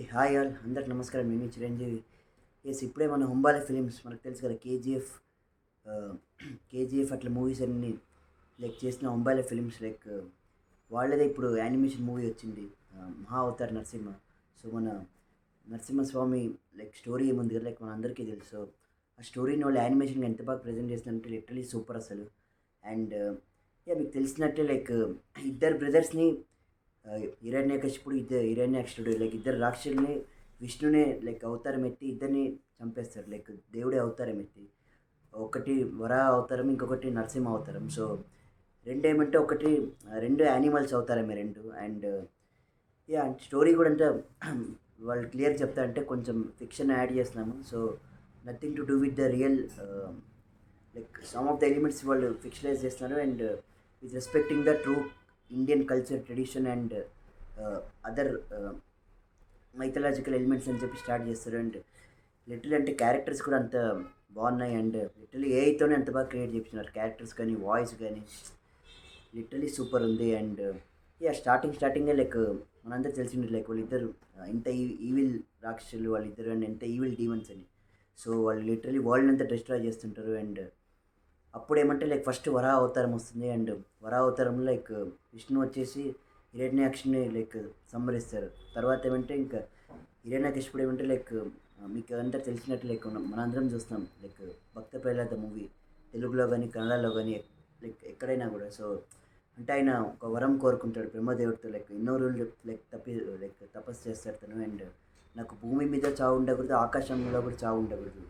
Hi all అందరికి నమస్కారం. నేను మీ చిరంజీవి. ఇప్పుడే మన హుంబాల ఫిలిమ్స్ మనకు తెలుసు కదా, కేజీఎఫ్. కేజీఎఫ్ అట్లా మూవీస్ అన్ని చేసిన హుంబాల ఫిలిమ్స్ వాళ్ళదే ఇప్పుడు యానిమేషన్ మూవీ వచ్చింది, మహా అవతార్ నరసింహ. సో మన నరసింహస్వామి స్టోరీ ఏముంది కదా, మన అందరికీ తెలుసు. సో ఆ స్టోరీని వాళ్ళు యానిమేషన్గా ఎంత బాగా ప్రజెంట్ చేస్తున్నారంటే లిటరలీ సూపర్ అసలు. అండ్ మీకు తెలిసినట్టే ఇద్దరు బ్రదర్స్ని, హిరణ్యకశిపుడు, ఇద్దరు హిరణ్యాక్షుడు, ఇద్దరు రాక్షసుల్ని విష్ణునే అవతారం ఎత్తి ఇద్దరిని చంపేస్తాడు. దేవుడే అవతారం ఎత్తి, ఒకటి వరాహ అవతారం, ఇంకొకటి నరసింహ అవతారం. సో రెండు ఏమంటే ఒకటి, రెండు యానిమల్స్ అవతారమే రెండు. అండ్ స్టోరీ కూడా అంటే వాళ్ళు క్లియర్ చెప్తా అంటే కొంచెం ఫిక్షన్ యాడ్ చేస్తున్నాము. So nothing to do with the real, some of the elements వాళ్ళు ఫిక్షనలైజ్ చేస్తున్నారు. And with respecting the true Indian culture, tradition and other mythological elements అని చెప్పి స్టార్ట్ చేస్తారు. అండ్ లిటరలీ అంటే క్యారెక్టర్స్ కూడా అంత బాగున్నాయి. అండ్ లిటరలీ ఏఐతోనే అంత బాగా క్రియేట్ చేస్తున్నారు క్యారెక్టర్స్ కానీ వాయిస్ కానీ, లిటరలీ సూపర్ ఉంది. అండ్ స్టార్టింగే మనందరూ తెలిసింది వాళ్ళిద్దరు ఎంత ఈవిల్ రాక్షసులు వాళ్ళిద్దరు, అండ్ ఎంత ఈవిల్ డీమన్స్ అని. సో వాళ్ళు లిటరలీ వరల్డ్ అంతా డిస్ట్రాయ్ చేస్తుంటారు. అండ్ అప్పుడు ఏమంటే ఫస్ట్ వరాహ అవతారం వస్తుంది. అండ్ వరాహ అవతారంలో విష్ణు వచ్చేసి హిరణ్యాక్షుని సంహరిస్తారు. తర్వాత ఏమంటే ఇంకా హిరణ్యకశిపుడు ఏమంటే మీకు అంతా తెలిసినట్టు మనందరం చూస్తాం భక్త ప్రహ్లాద మూవీ, తెలుగులో కానీ కన్నడలో కానీ ఎక్కడైనా కూడా. సో అంటే ఆయన ఒక వరం కోరుకుంటాడు బ్రహ్మదేవుడితో, ఎన్నో రోజులు తపస్సు చేస్తాడు తను. అండ్ నాకు భూమి మీద చావు ఉండకూడదు, ఆకాశంలో కూడా చావు ఉండకూడదు,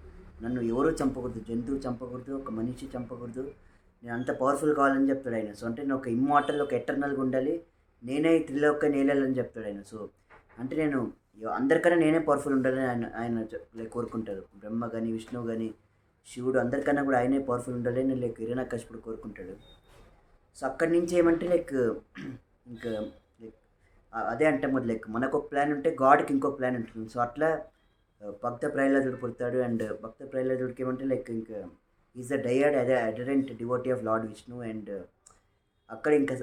నన్ను ఎవరు చంపకూడదు, జంతువు చంపకూడదు, ఒక మనిషి చంపకూడదు, నేను అంత పవర్ఫుల్ కావాలని చెప్తాడు ఆయన. సో అంటే నేను ఒక ఇమ్మార్టల్, ఒక ఎటర్నల్గా ఉండాలి, నేనే త్రిలోక నేలని చెప్తాడు ఆయన. సో అంటే నేను అందరికన్నా నేనే పవర్ఫుల్ ఉండాలని ఆయన కోరుకుంటాడు. బ్రహ్మ కానీ విష్ణువు కానీ శివుడు అందరికన్నా కూడా ఆయనే పవర్ఫుల్ ఉండాలి అని హిరణ్యకశిపుడు కోరుకుంటాడు. సో అక్కడి నుంచి ఏమంటే ఇంకా అదే అంటే మనకు ఒక ప్లాన్ ఉంటే గాడ్కి ఇంకో ప్లాన్ ఉంటుంది. సో అట్లా భక్త ప్రహ్లాదుడు పుడతాడు. అండ్ భక్త ప్రహ్లాదుడికి ఏమంటే ఇంకా is the adherent devotee of lord Vishnu. And అక్కడ ఇంకా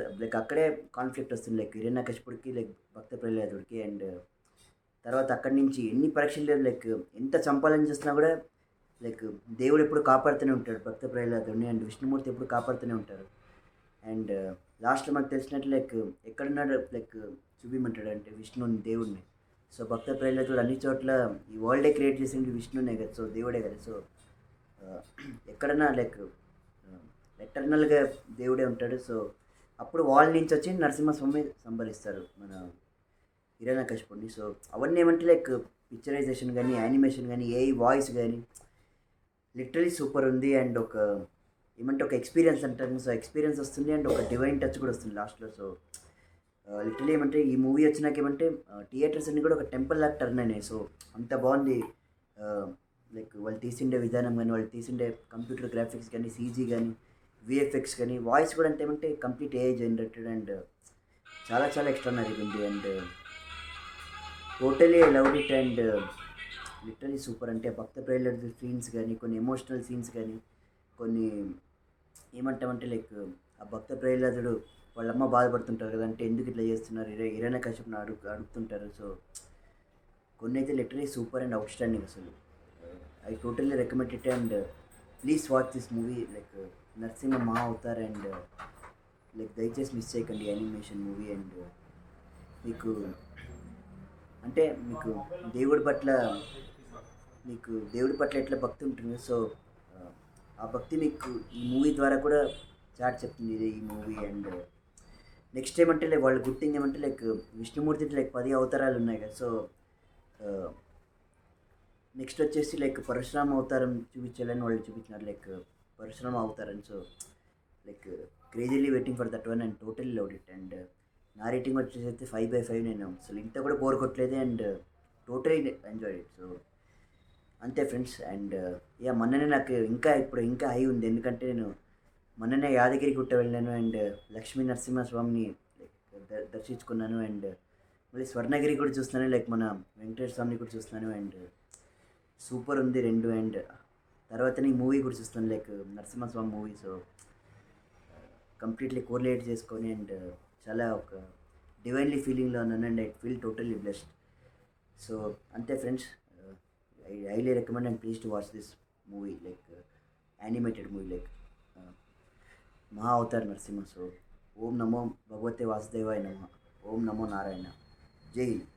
అక్కడే కాన్ఫ్లిక్ట్ వస్తుంది హిరణ్యకశిపుడికి భక్త ప్రహ్లాదుడికి. అండ్ తర్వాత అక్కడి నుంచి ఎన్ని పరీక్షలు ఎంత చంపాలని చూసినా కూడా దేవుడు ఎప్పుడు కాపాడుతూనే ఉంటాడు భక్త ప్రహ్లాదుడిని, అండ్ విష్ణుమూర్తి ఎప్పుడు కాపాడుతూనే ఉంటారు. అండ్ లాస్ట్లో మనకు తెలిసినట్లు ఎక్కడున్నాడు చూపిమంటాడు అంటే విష్ణుని, దేవుడిని. సో భక్త ప్రహ్లాదుడు అన్ని చోట్ల ఈ వరల్డే క్రియేట్ చేసింది విష్ణునే కదా, సో దేవుడే కదా. సో ఎక్కడన్నా ఎటర్నల్గా దేవుడే ఉంటాడు. సో అప్పుడు వాళ్ళ నుంచి వచ్చి నరసింహస్వామి సంభరిస్తారు మన హిరణ్యకశిపుడిని. సో అవన్నీ ఏమంటే పిక్చరైజేషన్ కానీ, యానిమేషన్ కానీ, ఏఐ వాయిస్ కానీ లిటరలీ సూపర్ ఉంది. అండ్ ఏమంటే ఒక ఎక్స్పీరియన్స్ అంటారు. సో ఎక్స్పీరియన్స్ వస్తుంది, అండ్ ఒక డివైన్ టచ్ కూడా వస్తుంది లాస్ట్లో. సో లిటరలీ ఏమంటే ఈ మూవీ వచ్చినాక ఏమంటే థియేటర్స్ అన్ని కూడా ఒక టెంపుల్ లాగా టర్న్ అయినాయి. సో అంత బాగుంది. వాళ్ళు తీసిండే విధానం కానీ, వాళ్ళు తీసిండే కంప్యూటర్ గ్రాఫిక్స్ కానీ, సీజీ కానీ, విఎఫ్ఎక్స్ కానీ, వాయిస్ కూడా అంటే ఏమంటే కంప్లీట్ ఏఐ జనరేటెడ్. అండ్ చాలా చాలా ఎక్స్ట్రానరీగా ఉంది. And totally I loved it. And literally super. అంటే భక్త ప్రహ్లాద సీన్స్ కానీ, కొన్ని ఎమోషనల్ సీన్స్ కానీ, కొన్ని ఏమంటామంటే ఆ భక్త ప్రహ్లాదుడు వాళ్ళమ్మ బాధపడుతుంటారు కదా, అంటే ఎందుకు ఇట్లా చేస్తున్నారు, హిరణ్యకశిపుని అడుగుతుంటారు. సో కొన్ని అయితే literally super and outstanding అసలు. I totally recommend it. And please watch this movie Narasimha Maha Avatar. And దయచేసి మిస్ చేయకండి యానిమేషన్ మూవీ. అండ్ మీకు అంటే దేవుడి పట్ల ఎట్లా భక్తి ఉంటుంది, సో ఆ భక్తి మీకు ఈ మూవీ ద్వారా కూడా చాటి చెప్తుంది ఇది ఈ మూవీ. అండ్ నెక్స్ట్ ఏమంటే వాళ్ళు గుర్తింగ్ ఏమంటే విష్ణుమూర్తి 10 అవతారాలు ఉన్నాయి కదా. సో నెక్స్ట్ వచ్చేసి పరశురామ అవతారం చూపించాలని వాళ్ళు చూపించినారు, పరశురామ అవతారం. So crazily waiting for that one. And totally loved it. And నా రేటింగ్ వచ్చేసి అయితే 5/5 నేను అసలు ఇంత కూడా బోర్ కొట్టలేదు. And totally enjoy it. So అంతే ఫ్రెండ్స్. అండ్ మొన్ననే నాకు ఇంకా హై ఉంది, ఎందుకంటే నేను మొన్ననే యాదగిరి గుట్ట వెళ్ళాను. అండ్ లక్ష్మీ నరసింహస్వామిని దర్శించుకున్నాను. అండ్ మళ్ళీ స్వర్ణగిరి కూడా చూస్తున్నాను, మన వెంకటేశ్వర స్వామిని కూడా చూస్తున్నాను. అండ్ సూపర్ ఉంది రెండు. అండ్ తర్వాతనే ఈ మూవీ కూడా చూస్తాను Narasimhaswamy movie. So completely correlate చేసుకొని అండ్ చాలా ఒక డివైన్లీ ఫీలింగ్లో ఉన్నాను. And I feel totally blessed. So అంతే friends, I highly recommend and please to watch this movie like animated movie like Maha Avatar Narasimha. So ఓం నమో భగవతే వాసుదేవాయ నమ. ఓం నమో నారాయణ. జై హింద్.